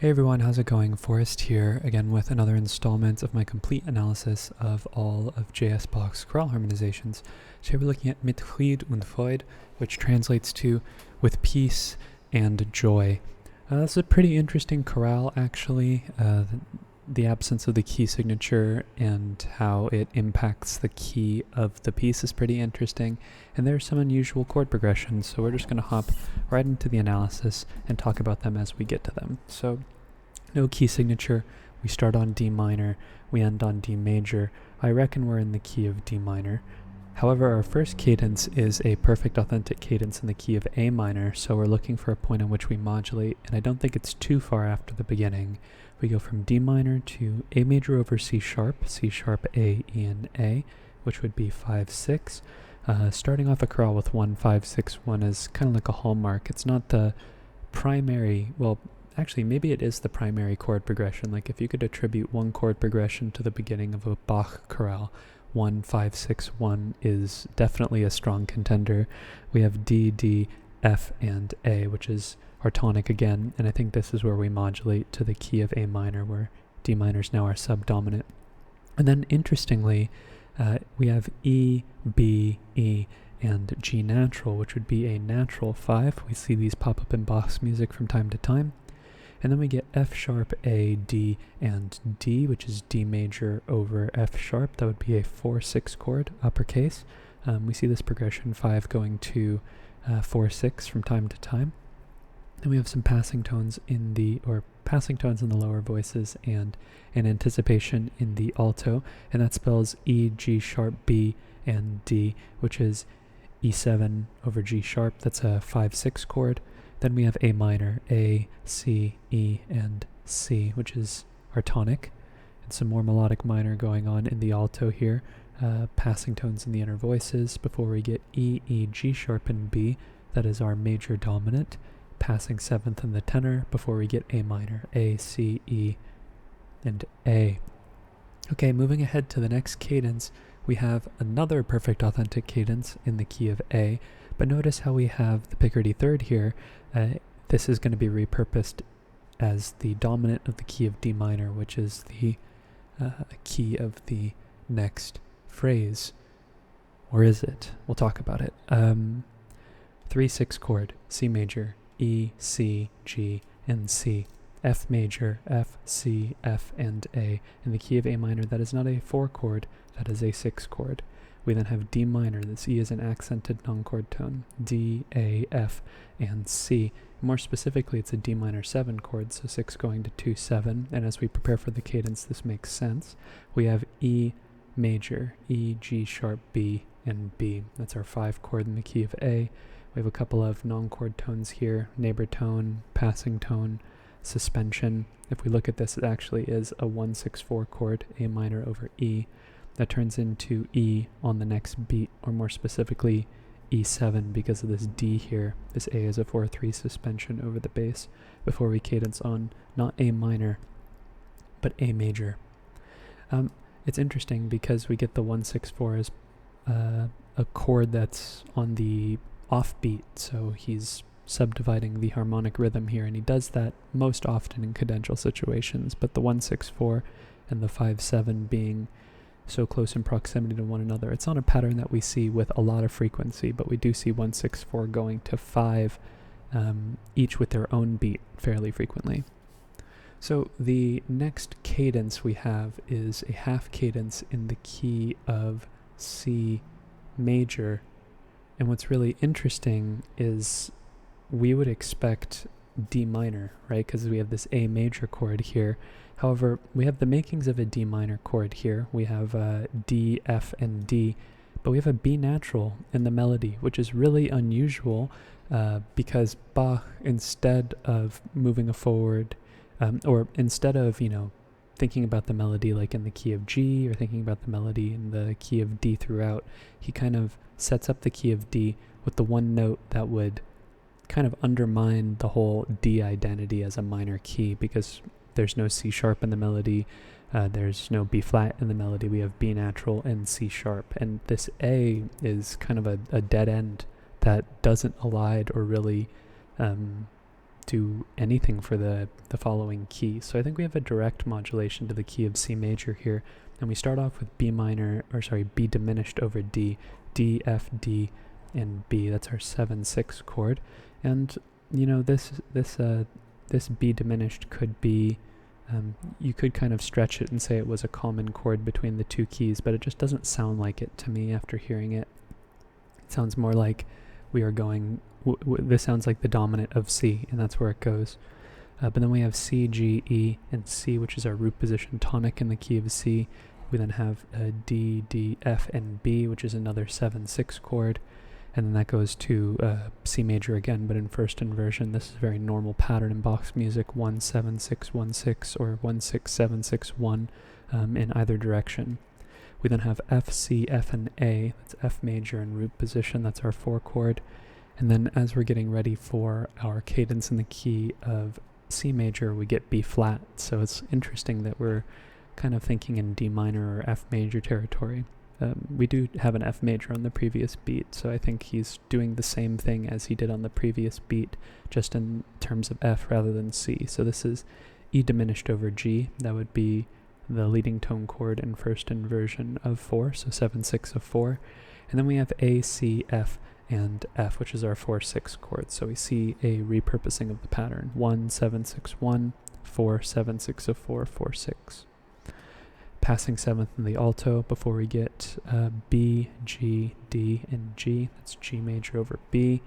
Hey everyone, how's it going? Forrest here, again with another installment of my complete analysis of all of J.S. Bach's chorale harmonizations. Today we're looking at mit Fried und Freude, which translates to with peace and joy. This is a pretty interesting chorale actually. The absence of the key signature and how it impacts the key of the piece is pretty interesting, and there's some unusual chord progressions, so we're just going to hop right into the analysis and talk about them as we get to them. So, no key signature, we start on D minor, we end on D major. I reckon we're in the key of D minor. However, our first cadence is a perfect authentic cadence in the key of A minor, so we're looking for a point in which we modulate, and I don't think it's too far after the beginning. We go from D minor to A major over C sharp, A, E, and A, which would be 5-6. Starting off a chorale with 1-5-6-1 is kind of like a hallmark. It's not the primary, well, actually maybe it is the primary chord progression. Like if you could attribute one chord progression to the beginning of a Bach chorale, 1-5-6-1 is definitely a strong contender. We have D, D, F, and A, which is our tonic again, and I think this is where we modulate to the key of A minor, where D minor is now our subdominant. And then interestingly, we have E, B, E, and G natural, which would be a natural 5. We see these pop up in Bach's music from time to time. And then we get F sharp, A, D, and D, which is D major over F sharp. That would be a 4-6 chord, uppercase. We see this progression 5 going to 4-6 from time to time. And we have some passing tones in the lower voices and an anticipation in the alto, and that spells E, G sharp, B, and D, which is E7 over G sharp. That's a 5-6 chord. Then we have A minor, A, C, E, and C, which is our tonic, and some more melodic minor going on in the alto here. Passing tones in the inner voices before we get E, E, G sharp, and B. That is our major dominant. Passing seventh in the tenor before we get A minor, A, C, E, and A. Okay, moving ahead to the next cadence, we have another perfect authentic cadence in the key of A, but notice how we have the Picardy third here. This is going to be repurposed as the dominant of the key of D minor, which is the key of the next phrase. Or is it? We'll talk about it. 3-6 chord, C major, E, C, G, and C. F major, F, C, F, and A. In the key of A minor, that is not a 4 chord, that is a 6 chord. We then have D minor. This E is an accented non-chord tone. D, A, F, and C. More specifically, it's a D minor 7 chord, so 6 going to 2-7. And as we prepare for the cadence, this makes sense. We have E major, E, G sharp, B, and B. That's our 5 chord in the key of A. We have a couple of non-chord tones here, neighbor tone, passing tone, suspension. If we look at this, it actually is a 1-6-4 chord, A minor over E. That turns into E on the next beat, or more specifically, E7 because of this D here. This A is a 4-3 suspension over the bass before we cadence on not A minor, but A major. It's interesting because we get the 1-6-4 as a chord that's on the offbeat, so he's subdividing the harmonic rhythm here, and he does that most often in cadential situations, but the 1-6-4 and the 5-7 being so close in proximity to one another, it's not a pattern that we see with a lot of frequency, but we do see 1-6-4 going to 5, each with their own beat fairly frequently. So the next cadence we have is a half cadence in the key of C major, and what's really interesting is we would expect D minor, right, because we have this A major chord here. However, we have the makings of a D minor chord here. We have D, F, and D, but we have a B natural in the melody, which is really unusual because Bach, instead of moving forward, or instead of, thinking about the melody like in the key of G or thinking about the melody in the key of D throughout, he kind of sets up the key of D with the one note that would kind of undermine the whole D identity as a minor key, because there's no C sharp in the melody, there's no B flat in the melody, we have B natural and C sharp, and this A is kind of a dead end that doesn't elide or really do anything for the following key. So I think we have a direct modulation to the key of C major here, and we start off with B diminished over D, D, F, D, and B. That's our 7/6 chord, and this B diminished could be, you could kind of stretch it and say it was a common chord between the two keys, but it just doesn't sound like it to me after hearing it. It sounds more like we are going, this sounds like the dominant of C, and that's where it goes. But then we have C, G, E, and C, which is our root position tonic in the key of C. We then have D, D, F, and B, which is another 7/6 chord. And then that goes to C major again, but in first inversion. This is a very normal pattern in Bach's music, 1-7-6-1-6 or 1-6-7-6-1 in either direction. We then have F, C, F, and A. That's F major in root position. That's our 4 chord. And then as we're getting ready for our cadence in the key of C major, we get B flat. So it's interesting that we're kind of thinking in D minor or F major territory. We do have an F major on the previous beat, so I think he's doing the same thing as he did on the previous beat, just in terms of F rather than C. So this is E diminished over G. That would be the leading tone chord in first inversion of 4, so 7/6 of 4. And then we have A, C, F, and F, which is our 4/6 chord. So we see a repurposing of the pattern, 1-7-6-1, 4-7-6 of 4, 4/6. Passing 7th in the alto before we get B, G, D, and G. That's G major over B.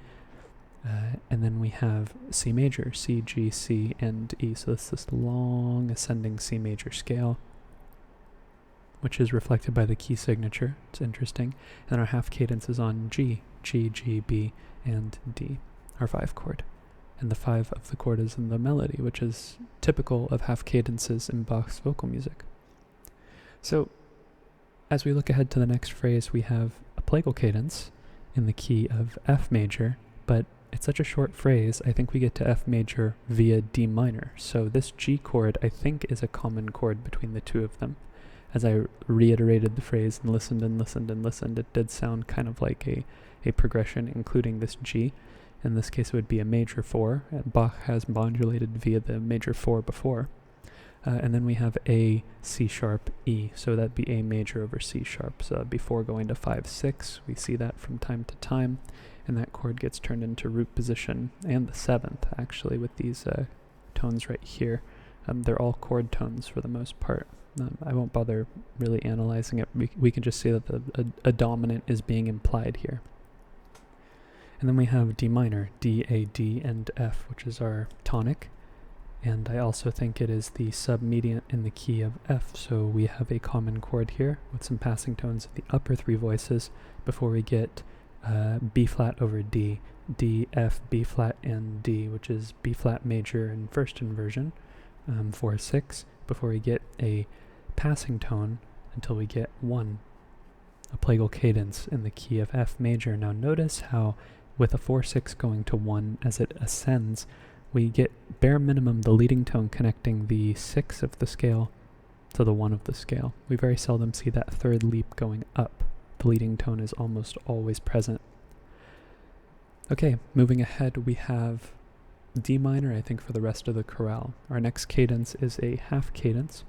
And then we have C major, C, G, C, and E. So it's this long ascending C major scale, which is reflected by the key signature. It's interesting. And our half cadence is on G, G, G, B, and D, our 5 chord. And the 5 of the chord is in the melody, which is typical of half cadences in Bach's vocal music. So, as we look ahead to the next phrase, we have a plagal cadence in the key of F major, but it's such a short phrase, I think we get to F major via D minor. So this G chord, I think, is a common chord between the two of them. As I reiterated the phrase and listened and listened and listened, it did sound kind of like a progression, including this G. In this case, it would be a major 4. Bach has modulated via the major 4 before. And then we have A, C sharp, E. So that'd be A major over C sharp. So before going to 5/6, we see that from time to time. And that chord gets turned into root position, and the 7th, actually, with these tones right here. They're all chord tones for the most part. I won't bother really analyzing it. We can just see that a dominant is being implied here. And then we have D minor, D, A, D, and F, which is our tonic. And I also think it is the submediant in the key of F, so we have a common chord here with some passing tones of the upper 3 voices before we get B flat over D, D, F, B flat, and D, which is B flat major in first inversion, 4/6, before we get a passing tone until we get 1, a plagal cadence in the key of F major. Now notice how with a 4/6 going to 1 as it ascends, we get bare minimum the leading tone connecting the 6 of the scale to the 1 of the scale. We very seldom see that third leap going up. The leading tone is almost always present. Okay, moving ahead, we have D minor, I think, for the rest of the chorale. Our next cadence is a half cadence,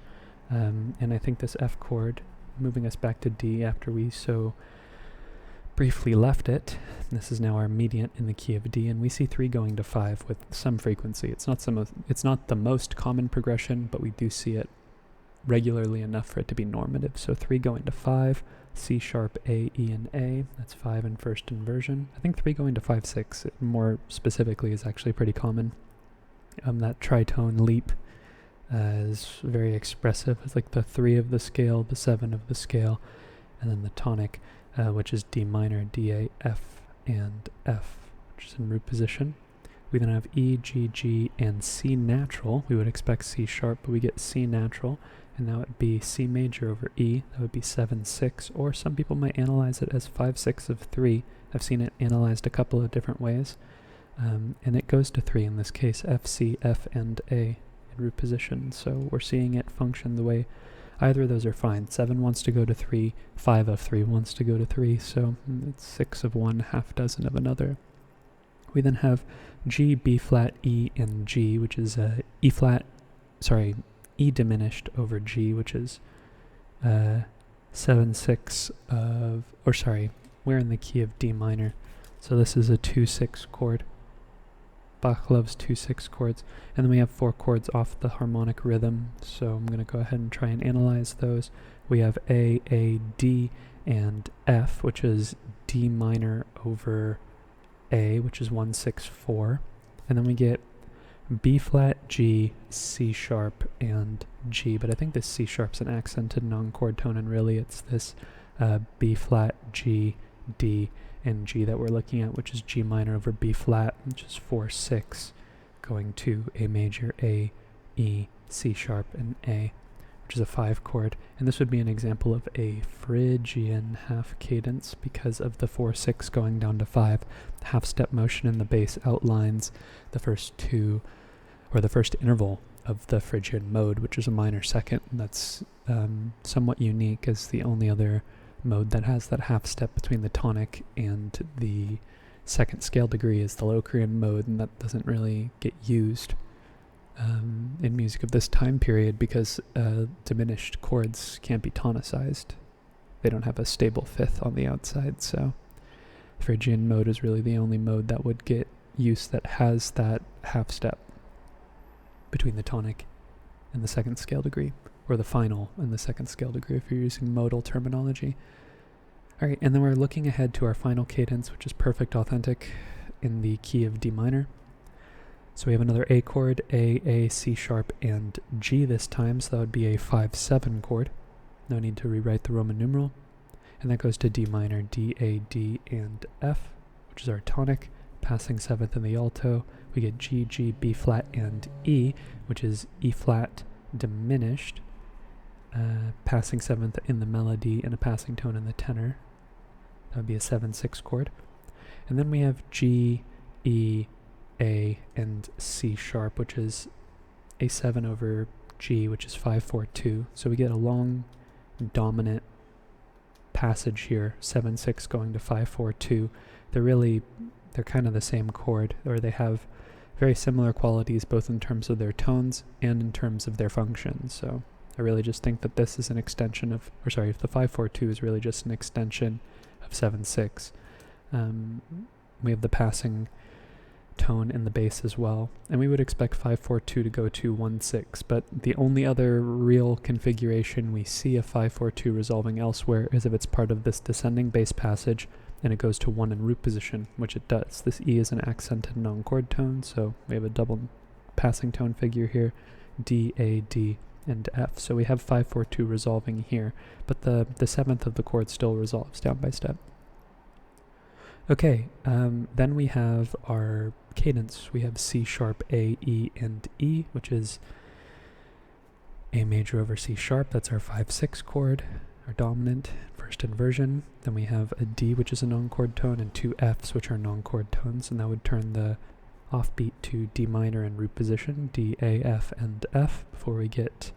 and I think this F chord, moving us back to D after we so briefly left it. This is now our mediant in the key of D, and we see 3 going to 5 with some frequency. It's not the most common progression, but we do see it regularly enough for it to be normative. So 3 going to 5, C sharp, A, E, and A. That's 5 in first inversion. I think 3 going to 5/6 more specifically is actually pretty common. That tritone leap is very expressive. It's like the 3 of the scale, the 7 of the scale, and then the tonic, which is D minor, D, A, F, and F, which is in root position. We then have E, G, G, and C natural. We would expect C sharp, but we get C natural, and now it'd be C major over E. That would be 7/6, or some people might analyze it as 5/6 of 3. I've seen it analyzed a couple of different ways, and it goes to 3 in this case, F, C, F, and A in root position. So we're seeing it function the way either of those are fine. 7 wants to go to 3, 5 of 3 wants to go to 3, so it's 6 of one, half dozen of another. We then have G, B flat, E, and G, which is E diminished over G, which is 7/6 of, we're in the key of D minor. So this is a 2/6 chord. Bach loves 2/6 chords. And then we have 4 chords off the harmonic rhythm. So I'm going to go ahead and try and analyze those. We have A, D, and F, which is D minor over A, which is 1/6/4. And then we get B flat, G, C sharp, and G. But I think this C sharp's an accented non-chord tone, and really it's this B flat, G, D, and G that we're looking at, which is G minor over B flat, which is 4/6, going to A major, A, E, C sharp, and A, which is a 5 chord. And this would be an example of a Phrygian half cadence because of the 4/6 going down to 5. Half step motion in the bass outlines the first interval of the Phrygian mode, which is a minor second. And that's somewhat unique as the only other mode that has that half step between the tonic and the second scale degree is the Locrian mode, and that doesn't really get used in music of this time period because diminished chords can't be tonicized. They don't have a stable fifth on the outside, so Phrygian mode is really the only mode that would get use that has that half step between the tonic and the second scale degree, or the final and the second scale degree if you're using modal terminology. Alright, and then we're looking ahead to our final cadence, which is perfect authentic in the key of D minor. So we have another A chord, A, C sharp, and G this time, so that would be a 5/7 chord. No need to rewrite the Roman numeral. And that goes to D minor, D, A, D, and F, which is our tonic, passing 7th in the alto. We get G, G, B flat, and E, which is E flat diminished, passing 7th in the melody and a passing tone in the tenor. That would be a 7/6 chord. And then we have G, E, A, and C sharp, which is A7 over G, which is 5/4/2. So we get a long dominant passage here, 7/6 going to 5/4/2. They're kind of the same chord, or they have very similar qualities both in terms of their tones and in terms of their functions. So I really just think that this is an extension of, if the 5/4/2 is really just an extension of 7/6. We have the passing tone in the bass as well, and we would expect 5/4/2 to go to 1/6, but the only other real configuration we see of 5/4/2 resolving elsewhere is if it's part of this descending bass passage and it goes to 1 in root position, which it does. This E is an accented non-chord tone, so we have a double passing tone figure here, D, A, D, and F. So we have 5/4/2 resolving here, but the 7th of the chord still resolves down by step. Okay, then we have our cadence. We have C sharp, A, E, and E, which is A major over C sharp. That's our 5/6 chord, our dominant first inversion. Then we have a D, which is a non-chord tone, and 2 Fs, which are non-chord tones, and that would turn the offbeat to D minor in root position, D, A, F, and F, before we get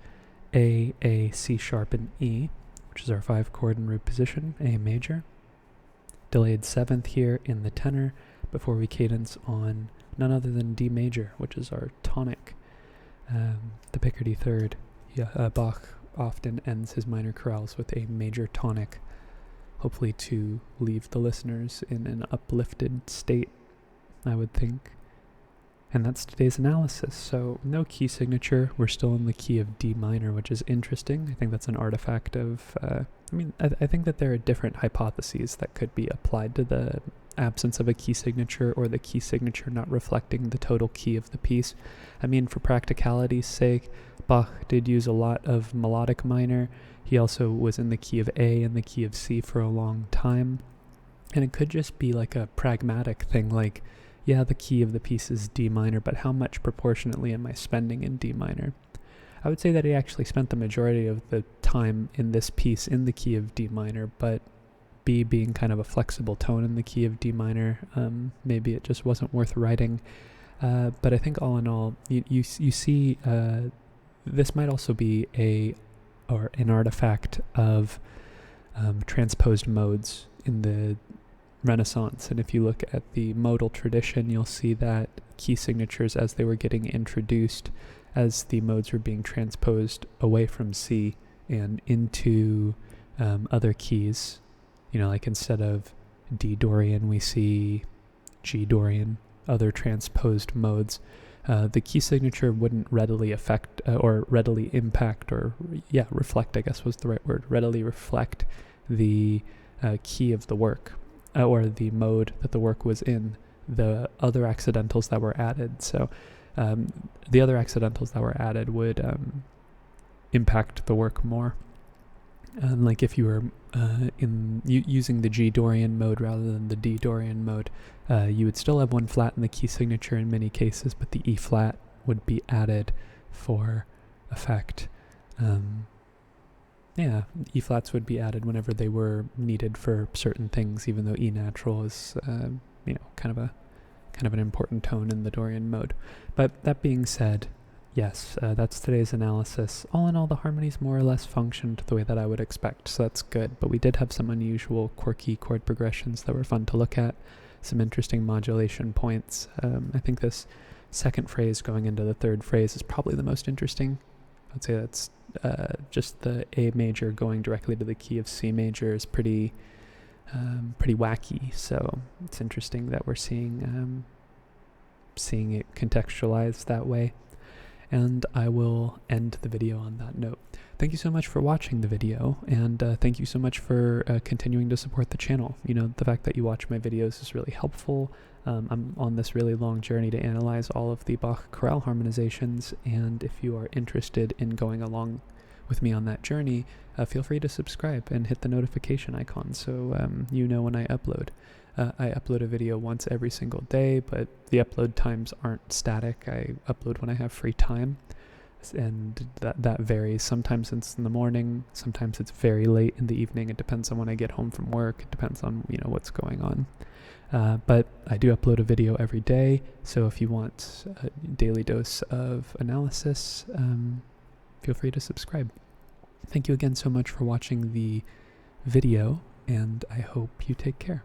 A, C sharp, and E, which is our 5 chord in root position, A major. Delayed 7th here in the tenor before we cadence on none other than D major, which is our tonic, the Picardy third. Bach often ends his minor chorales with a major tonic, hopefully to leave the listeners in an uplifted state, I would think. And that's today's analysis. So no key signature. We're still in the key of D minor, which is interesting. I think that's an artifact of, I think that there are different hypotheses that could be applied to the absence of a key signature or the key signature not reflecting the total key of the piece. I mean, for practicality's sake, Bach did use a lot of melodic minor. He also was in the key of A and the key of C for a long time. And it could just be like a pragmatic thing, like, yeah, the key of the piece is D minor, but how much proportionately am I spending in D minor? I would say that he actually spent the majority of the time in this piece in the key of D minor, but B being kind of a flexible tone in the key of D minor, maybe it just wasn't worth writing. But I think all in all, you see, this might also be an artifact of transposed modes in the Renaissance, and if you look at the modal tradition, you'll see that key signatures, as they were getting introduced, as the modes were being transposed away from C and into other keys, like instead of D Dorian, we see G Dorian, other transposed modes. The key signature wouldn't readily affect or readily impact reflect, I guess was the right word, readily reflect the key of the work or the mode that the work was in, the other accidentals that were added. So the other accidentals that were added would impact the work more. Like if you were using the G Dorian mode rather than the D Dorian mode, you would still have one flat in the key signature in many cases, but the E flat would be added for effect. E flats would be added whenever they were needed for certain things, even though E natural is kind of an important tone in the Dorian mode. But that being said, yes, that's today's analysis. All in all, the harmonies more or less functioned the way that I would expect, so that's good. But we did have some unusual, quirky chord progressions that were fun to look at, some interesting modulation points. I think this second phrase going into the third phrase is probably the most interesting. I'd say that's just the A major going directly to the key of C major is pretty wacky. So it's interesting that we're seeing it contextualized that way. And I will end the video on that note. Thank you so much for watching the video, and thank you so much for continuing to support the channel. The fact that you watch my videos is really helpful. I'm on this really long journey to analyze all of the Bach chorale harmonizations, and if you are interested in going along with me on that journey, feel free to subscribe and hit the notification icon so you know when I upload. I upload a video once every single day, but the upload times aren't static. I upload when I have free time, and that varies. Sometimes it's in the morning, sometimes it's very late in the evening. It depends on when I get home from work. It depends on what's going on. But I do upload a video every day, so if you want a daily dose of analysis, feel free to subscribe. Thank you again so much for watching the video, and I hope you take care.